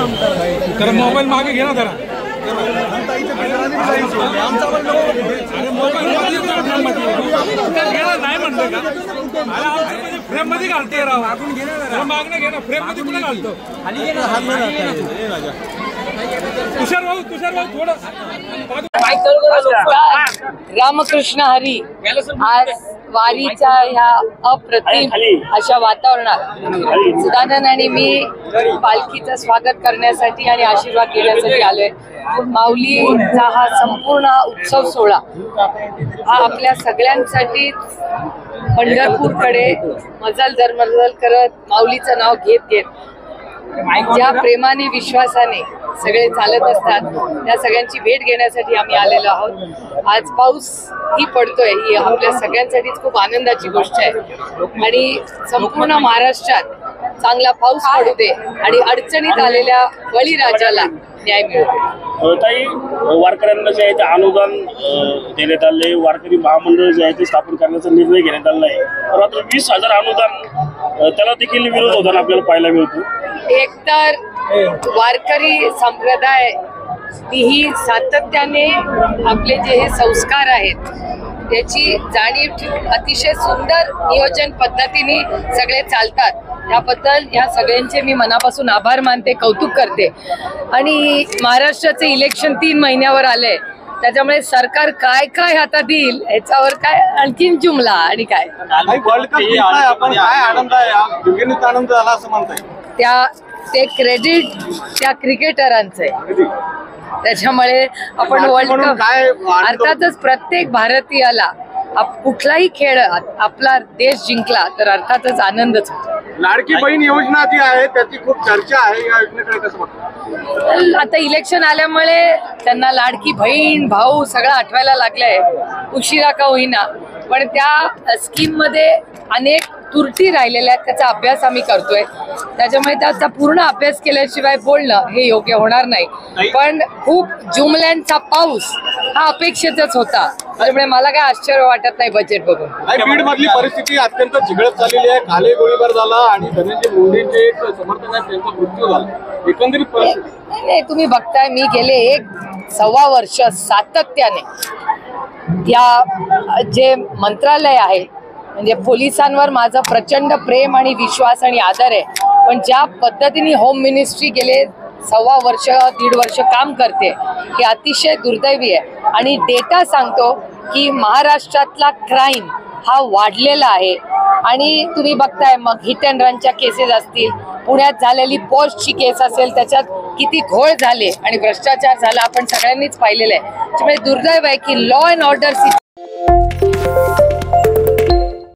Mobile मागे घे ना जरा नाही म्हणलं का फ्रेम मध्ये घालते राव मागणं घे ना फ्रेम मध्ये कुठे घालतो तुषार भाऊ थोडं रामकृष्ण हरी आज वारीच्या ह्या अप्रतिम अशा वातावरणात सुदानन आणि मी पालखीचं स्वागत करण्यासाठी आणि आशीर्वाद घेण्यासाठी आलोय। माऊलीचा हा संपूर्ण उत्सव सोहळा हा आपल्या सगळ्यांसाठी पंढरपूरकडे मजल दरमजल करत माऊलीचं नाव घेत घेत ज्या प्रेमाने विश्वासाने सगळे चालत असतात त्या सगळ्यांची भेट घेण्यासाठी आम्ही आलेलो आहोत। आज पाऊस ही पडतोय ही आपल्या सगळ्यांसाठीच खूप आनंदाची गोष्ट आहे आणि संपूर्ण महाराष्ट्रात चांगला पाऊस पडू दे आणि अडचणीत आलेल्या बळीराजाला न्याय मिळतो। ताई वारकऱ्यांना जे आहे ते अनुदान देण्यात आले, वारकरी महामंडळ जे आहे ते स्थापन करण्याचा निर्णय घेण्यात आला आहे, परंतु 20,000 अनुदान त्याला देखील विरोध होताना आपल्याला पाहायला मिळतो। एकतर वारकरी संप्रदाय ही सातत्याने आपले जे हे संस्कार आहेत त्याची जाणीव ठेवून अतिशय सुंदर नियोजन पद्धतीने सगळे चालतात, त्याबद्दल या सगळ्यांचे मी मनापासून आभार मानते, कौतुक करते। आणि महाराष्ट्राचे इलेक्शन 3 महिन्यावर आले त्याच्यामुळे सरकार काय काय हातात येईल याच्यावर काय आणखीन जुमला आणि काय आनंद झाला असं म्हणताय ते क्रेडिट त्या क्रिकेटरांचं आहे, त्याच्यामुळे आपण वर्ल्ड कप अर्थातच प्रत्येक भारतीयाला कुठलाही खेळ आपला देश जिंकला तर अर्थातच आनंदच होतो। लाडकी बहीण योजना जी आहे त्याची खूप चर्चा आहे, या योजनेकडे कसं बघता? आता इलेक्शन आल्यामुळे त्यांना लाडकी बहीण भाऊ सगळं आठवायला लागलंय, उशिरा का होईना, पण त्या स्कीम मध्ये अनेक त्रुटी राहिलेल्या आहेत, त्याचा अभ्यास आम्ही करतोय, त्याच्यामुळे त्याचा पूर्ण अभ्यास केल्याशिवाय बोलणं हे योग्य होणार नाही। पण खूप जुमल्यांचा पाऊस हा अपेक्षितच होता, त्यामुळे मला काय आश्चर्य वाटत नाही बजेट बघून। बीड मधली परिस्थिती अत्यंत चिघळत झालेली आहे, खाली गोळीबार झाला आणि धनंजय मुंडेंचे समर्थनात त्यांचा मृत्यू झाला, एकंदरीत परिस्थिती नाही तुम्ही बघताय मी गेले 1.25 वर्ष सातत्याने या जे मंत्रालय आहे म्हणजे पोलिसांवर माझं प्रचंड प्रेम आणि विश्वास आणि आदर आहे, पण ज्या पद्धतीने होम मिनिस्ट्री गेले 1.25 वर्ष 1.5 वर्ष काम करते हे अतिशय दुर्दैवी आहे। आणि डेटा सांगतो की महाराष्ट्रातला क्राईम हा वाढलेला आहे आणि तुम्ही बघताय मग हिट अँड रनच्या केसेस असतील, पुण्यात झालेली पोस्टची केस असेल, त्याच्यात किती घोळ झाले आणि भ्रष्टाचार झाला आपण सगळ्यांनीच पाहिलेलं आहे, त्यामुळे दुर्दैव आहे की लॉ अँड ऑर्डर